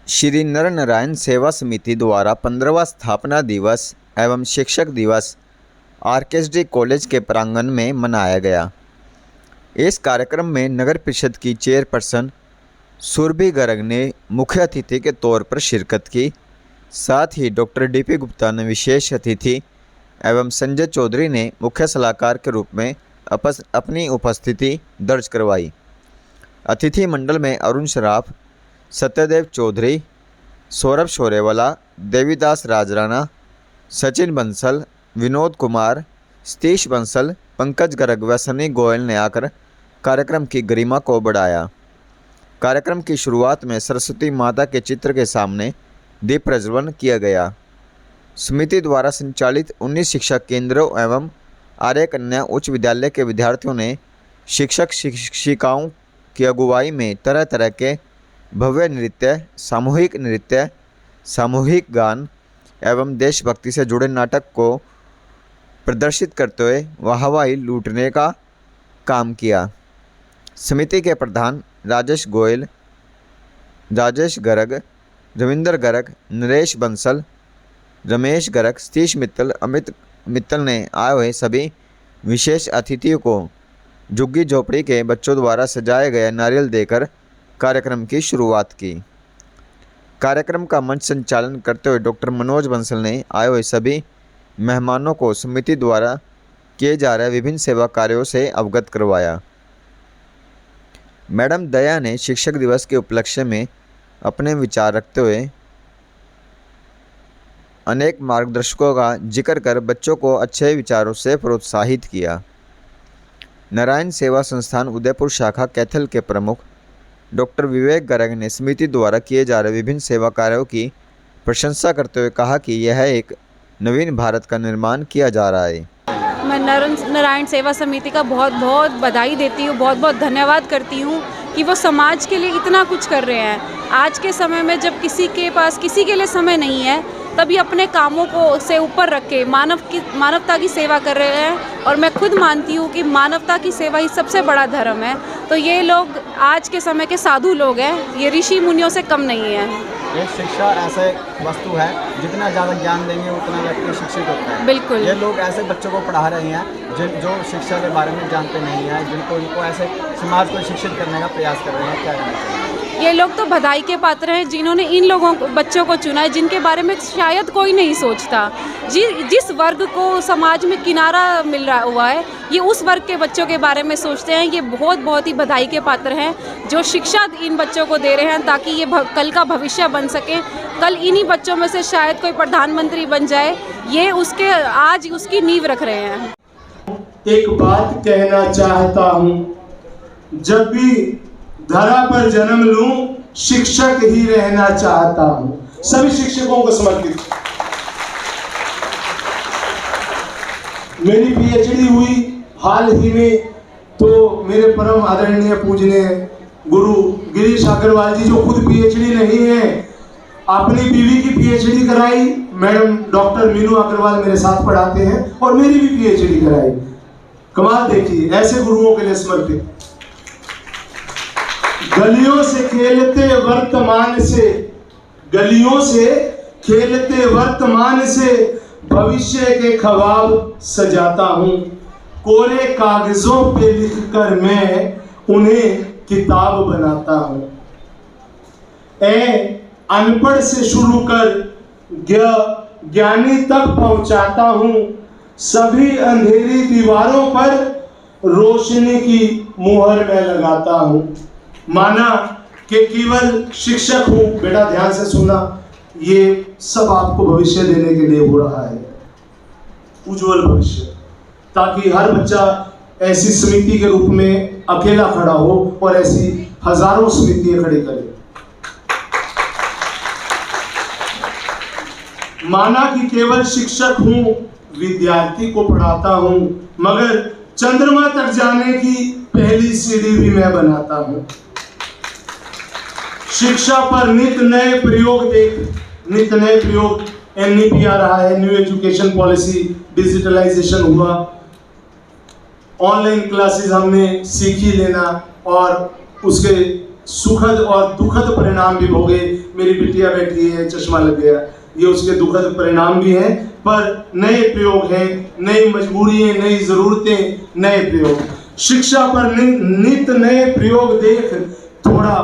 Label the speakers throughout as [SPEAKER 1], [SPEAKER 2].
[SPEAKER 1] श्री नर नारायण सेवा समिति द्वारा 15वां स्थापना दिवस एवं शिक्षक दिवस आरकेएसडी कॉलेज के प्रांगण में मनाया गया। इस कार्यक्रम में नगर परिषद की चेयरपर्सन सुरभि गर्ग ने मुख्य अतिथि के तौर पर शिरकत की। साथ ही डॉक्टर डीपी गुप्ता ने विशेष अतिथि एवं संजय चौधरी ने मुख्य सलाहकार के रूप में अपनी उपस्थिति दर्ज करवाई। अतिथि मंडल में अरुण शराफ, सत्यदेव चौधरी, सौरभ शोरेवाला, देवीदास राजराणा, सचिन बंसल, विनोद कुमार, सतीश बंसल, पंकज गर्ग व सनी गोयल ने आकर कार्यक्रम की गरिमा को बढ़ाया। कार्यक्रम की शुरुआत में सरस्वती माता के चित्र के सामने दीप प्रज्वलन किया गया। समिति द्वारा संचालित 19 शिक्षा केंद्रों एवं आर्य कन्या उच्च विद्यालय के विद्यार्थियों ने शिक्षक शिक्षिकाओं की अगुवाई में तरह तरह के भव्य नृत्य, सामूहिक गान एवं देशभक्ति से जुड़े नाटक को प्रदर्शित करते हुए वाहवाही लूटने का काम किया। समिति के प्रधान राजेश गोयल, राजेश गर्ग, रविंद्र गर्ग, नरेश बंसल, रमेश गर्ग, सतीश मित्तल, अमित मित्तल ने आए हुए सभी विशेष अतिथियों को झुग्गी झोपड़ी के बच्चों द्वारा सजाए गए नारियल देकर कार्यक्रम की शुरुआत की। कार्यक्रम का मंच संचालन करते हुए डॉक्टर मनोज बंसल ने आए हुए सभी मेहमानों को समिति द्वारा किए जा रहे विभिन्न सेवा कार्यों से अवगत करवाया। मैडम दया ने शिक्षक दिवस के उपलक्ष्य में अपने विचार रखते हुए अनेक मार्गदर्शकों का जिक्र कर बच्चों को अच्छे विचारों से प्रोत्साहित किया। नारायण सेवा संस्थान उदयपुर शाखा कैथल के प्रमुख डॉक्टर विवेक गर्ग ने समिति द्वारा किए जा रहे विभिन्न सेवा कार्यों की प्रशंसा करते हुए कहा कि यह एक नवीन भारत का निर्माण किया जा रहा है।
[SPEAKER 2] मैं नारायण सेवा समिति का बहुत बहुत बधाई देती हूँ, बहुत बहुत धन्यवाद करती हूँ कि वो समाज के लिए इतना कुछ कर रहे हैं। आज के समय में जब किसी के पास किसी के लिए समय नहीं है, तभी अपने कामों को से ऊपर रख के मानवता की सेवा कर रहे हैं। और मैं खुद मानती हूँ कि मानवता की सेवा ही सबसे बड़ा धर्म है। तो ये लोग आज के समय के साधु लोग हैं, ये ऋषि मुनियों से कम नहीं है।
[SPEAKER 3] एक शिक्षा ऐसे वस्तु है, जितना ज़्यादा ज्ञान देंगे उतना व्यक्ति शिक्षित होता है।
[SPEAKER 2] बिल्कुल,
[SPEAKER 3] ये लोग ऐसे बच्चों को पढ़ा रहे हैं जो शिक्षा के बारे में जानते नहीं हैं, इनको ऐसे समाज को शिक्षित करने का प्रयास कर रहे हैं। क्या करना चाहिए?
[SPEAKER 2] ये लोग तो बधाई के पात्र हैं जिन्होंने इन बच्चों को चुना है, जिनके बारे में शायद कोई नहीं सोचता। जिस वर्ग को समाज में किनारा मिल रहा हुआ है, ये उस वर्ग के बच्चों के बारे में सोचते हैं। ये बहुत ही बधाई के पात्र हैं जो शिक्षा इन बच्चों को दे रहे हैं, ताकि ये कल का भविष्य बन सके। कल इन्हीं बच्चों में से शायद कोई प्रधानमंत्री बन जाए। ये आज उसकी नींव रख रहे हैं।
[SPEAKER 4] एक बात कहना चाहता हूँ, जब भी धरा पर जन्म लूं, शिक्षक ही रहना चाहता हूं। सभी शिक्षकों को समर्पित। मेरी पीएचडी हुई हाल ही में, तो मेरे परम आदरणीय पूजनीय गुरु गिरीश अग्रवाल जी, जो खुद पीएचडी नहीं है, अपनी बीवी की पीएचडी कराई। मैडम डॉक्टर मीनू अग्रवाल मेरे साथ पढ़ाते हैं और मेरी भी पीएचडी कराई। कमाल देखिए, ऐसे गुरुओं के लिए समर्पित। गलियों से खेलते वर्तमान से भविष्य के ख्वाब सजाता हूँ। कोरे कागजों पे लिखकर मैं उन्हें किताब बनाता हूँ। अनपढ़ से शुरू कर ज्ञानी तक पहुँचाता हूँ। सभी अंधेरी दीवारों पर रोशनी की मुहर मैं लगाता हूँ। माना कि केवल शिक्षक हूं, बेटा ध्यान से सुनना, ये सब आपको भविष्य देने के लिए हो रहा है, उज्जवल भविष्य, ताकि हर बच्चा ऐसी समिति के रूप में अकेला खड़ा हो और ऐसी हजारों समितियां खड़ी करे। माना कि केवल शिक्षक हूं, विद्यार्थी को पढ़ाता हूं, मगर चंद्रमा तक जाने की पहली सीढ़ी भी मैं बनाता हूं। शिक्षा पर नित नए प्रयोग NEP आ रहा है, न्यू एजुकेशन पॉलिसी, डिजिटलाइजेशन हुआ, ऑनलाइन क्लासेस हमने सीखी लेना और उसके सुखद और दुखद परिणाम भी भोगे। मेरी बिटिया बैठी है, चश्मा लग गया, ये उसके दुखद परिणाम भी हैं, पर नए प्रयोग हैं, नई मजबूरियाँ, नई ज़रूरतें, नए प्रयोग। शिक्षा पर नित नए प्रयोग देख थोड़ा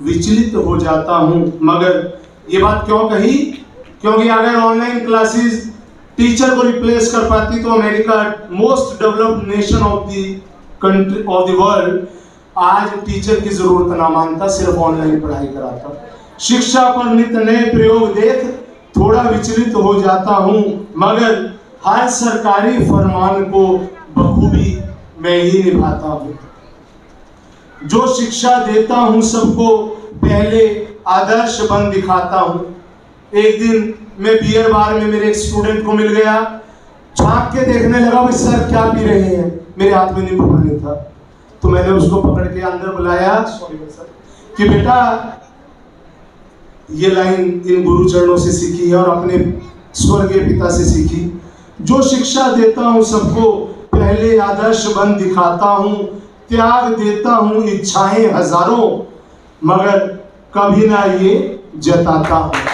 [SPEAKER 4] विचलित हो जाता हूँ। मगर ये बात क्यों कही? क्योंकि अगर ऑनलाइन क्लासेस टीचर को रिप्लेस कर पाती तो America, most developed nation of the world, आज टीचर की जरूरत ना मानता, सिर्फ ऑनलाइन पढ़ाई कराता। शिक्षा पर नित नए प्रयोग देख थोड़ा विचलित हो जाता हूँ, मगर हर सरकारी फरमान को बखूबी मैं ही निभाता हूँ। जो शिक्षा देता हूँ सबको पहले आदर्श बन दिखाता हूँ। एक दिन मैं बियर बार में मेरे एक स्टूडेंट को मिल गया, झांक के देखने लगा, भाई सर क्या पी रहे हैं? मेरे हाथ में नींबू पानी था, तो मैंने उसको पकड़ के अंदर बुलाया कि बेटा ये लाइन इन गुरु चरणों से सीखी है और अपने स्वर्गीय पिता से सीखी। जो शिक्षा देता हूँ सबको पहले आदर्श बन दिखाता हूँ, त्याग देता हूँ इच्छाएं हजारों, मगर कभी ना ये जताता हूँ।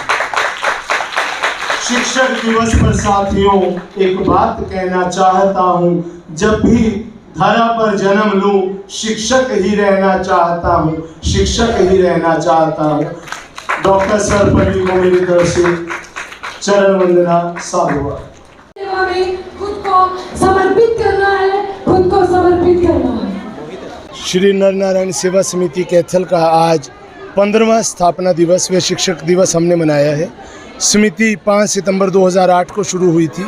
[SPEAKER 4] शिक्षक दिवस पर साथियों एक बात कहना चाहता हूँ, जब भी धरा पर जन्म लूं शिक्षक ही रहना चाहता हूँ, शिक्षक ही रहना चाहता हूँ। डॉक्टर सर्वपल्ली को मेरी तरफ से चरण वंदना, साधुवाद।
[SPEAKER 5] सेवा में खुद को समर्पित करना है, खुद को समर्पित करना है।
[SPEAKER 6] श्री नर नारायण सेवा समिति कैथल का आज 15वां स्थापना दिवस व शिक्षक दिवस हमने मनाया है। समिति 5 सितंबर 2008 को शुरू हुई थी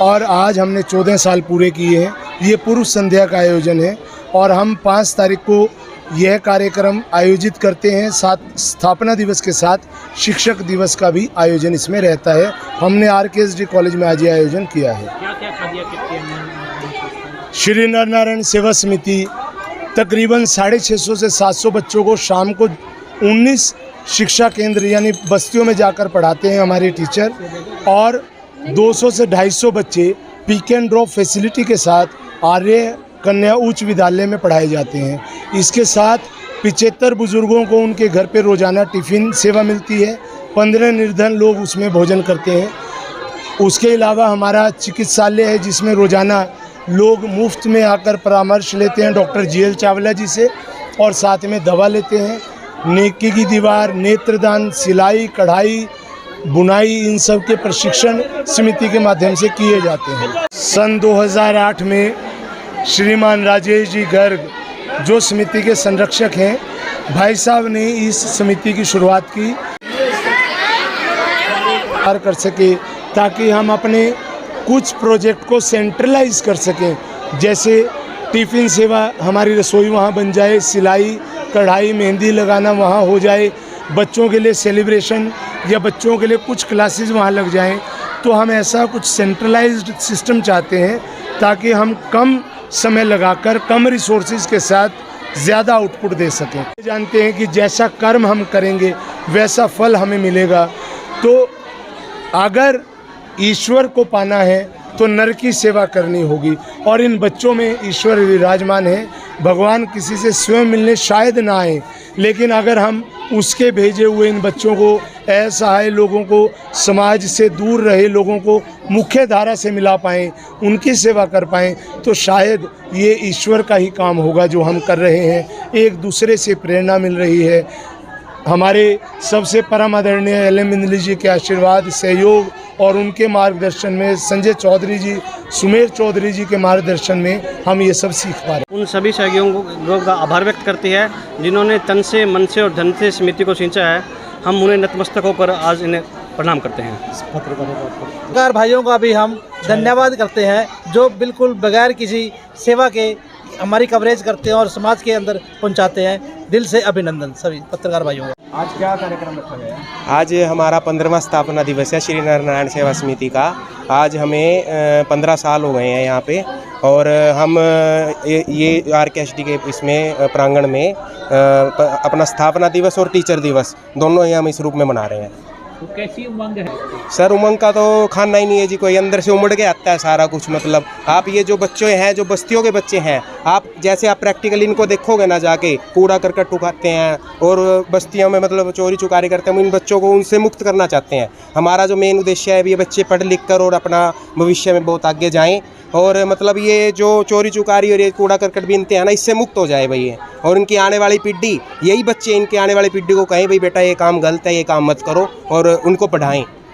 [SPEAKER 6] और आज हमने 14 साल पूरे किए हैं। ये पूर्व संध्या का आयोजन है और हम 5 तारीख को यह कार्यक्रम आयोजित करते हैं। साथ स्थापना दिवस के साथ शिक्षक दिवस का भी आयोजन इसमें रहता है। हमने RKSD कॉलेज में आज ये आयोजन किया है। श्री नर नारायण सेवा समिति तकरीबन 650 से 700 बच्चों को शाम को 19 शिक्षा केंद्र यानी बस्तियों में जाकर पढ़ाते हैं हमारे टीचर, और 200 से 250 बच्चे पिक एंड ड्रॉप फैसिलिटी के साथ आर्य कन्या उच्च विद्यालय में पढ़ाए जाते हैं। इसके साथ 75 बुजुर्गों को उनके घर पे रोज़ाना टिफ़िन सेवा मिलती है। 15 निर्धन लोग उसमें भोजन करते हैं। उसके अलावा हमारा चिकित्सालय है जिसमें रोज़ाना लोग मुफ्त में आकर परामर्श लेते हैं डॉक्टर GL चावला जी से, और साथ में दवा लेते हैं। नेकी की दीवार, नेत्रदान, सिलाई, कढ़ाई, बुनाई, इन सब के प्रशिक्षण समिति के माध्यम से किए जाते हैं। सन 2008 में श्रीमान राजेश जी गर्ग जो समिति के संरक्षक हैं, भाई साहब ने इस समिति की शुरुआत की कर सके ताकि हम अपने कुछ प्रोजेक्ट को सेंट्रलाइज कर सकें। जैसे टिफ़िन सेवा, हमारी रसोई वहाँ बन जाए, सिलाई, कढ़ाई, मेहंदी लगाना वहाँ हो जाए, बच्चों के लिए सेलिब्रेशन या बच्चों के लिए कुछ क्लासेस वहाँ लग जाएं। तो हम ऐसा कुछ सेंट्रलाइज्ड सिस्टम चाहते हैं ताकि हम कम समय लगाकर कम रिसोर्सेज के साथ ज़्यादा आउटपुट दे सकें। जानते हैं कि जैसा कर्म हम करेंगे वैसा फल हमें मिलेगा। तो अगर ईश्वर को पाना है तो नर की सेवा करनी होगी, और इन बच्चों में ईश्वर विराजमान है। भगवान किसी से स्वयं मिलने शायद ना आए, लेकिन अगर हम उसके भेजे हुए इन बच्चों को, असहाय लोगों को, समाज से दूर रहे लोगों को मुख्य धारा से मिला पाएँ, उनकी सेवा कर पाएँ, तो शायद ये ईश्वर का ही काम होगा जो हम कर रहे हैं। एक दूसरे से प्रेरणा मिल रही है। हमारे सबसे परम आदरणीय LM इंदली जी के आशीर्वाद, सहयोग और उनके मार्गदर्शन में, संजय चौधरी जी, सुमेर चौधरी जी के मार्गदर्शन में हम ये सब सीख पा रहे हैं।
[SPEAKER 7] उन सभी सहयोगियों का आभार व्यक्त करती है जिन्होंने तन से, मन से और धन से समिति को सिंचा है। हम उन्हें नतमस्तक होकर आज इन्हें प्रणाम करते हैं।
[SPEAKER 8] पत्रकार भाइयों का भी हम धन्यवाद करते हैं जो बिल्कुल बगैर किसी सेवा के हमारी कवरेज करते हैं और समाज के अंदर पहुंचाते हैं। दिल से अभिनंदन सभी पत्रकार भाइयों का।
[SPEAKER 3] आज क्या कार्यक्रम रखा गया है?
[SPEAKER 9] आज हमारा 15वां स्थापना दिवस है श्री नर नारायण सेवा समिति का। आज हमें 15 साल हो गए हैं यहाँ पे, और हम ये RKSD के इसमें प्रांगण में अपना स्थापना दिवस और टीचर दिवस दोनों ही हम इस रूप में मना रहे हैं।
[SPEAKER 10] तो कैसी उमंग है?
[SPEAKER 9] सर उमंग का तो खाना ही नहीं है जी, कोई अंदर से उमड़ के आता है सारा कुछ। मतलब आप ये जो बच्चे हैं, जो बस्तियों के बच्चे हैं, आप जैसे आप प्रैक्टिकली इनको देखोगे ना जाके, कूड़ा करकट उठाते हैं और बस्तियों में मतलब चोरी चुकारी करते हैं, हम इन बच्चों को उनसे मुक्त करना चाहते हैं। हमारा जो मेन उद्देश्य है, ये बच्चे पढ़ लिख कर और अपना भविष्य में बहुत आगे जाएँ और मतलब ये जो चोरी चुकारी और ये कूड़ा करकट बीनते हैं ना, इससे मुक्त हो जाए भाई। और इनकी आने वाली पीढ़ी, यही बच्चे इनके आने वाली पीढ़ी को कहें भाई बेटा ये काम गलत है, ये काम मत करो, और उनको पढ़ाएं।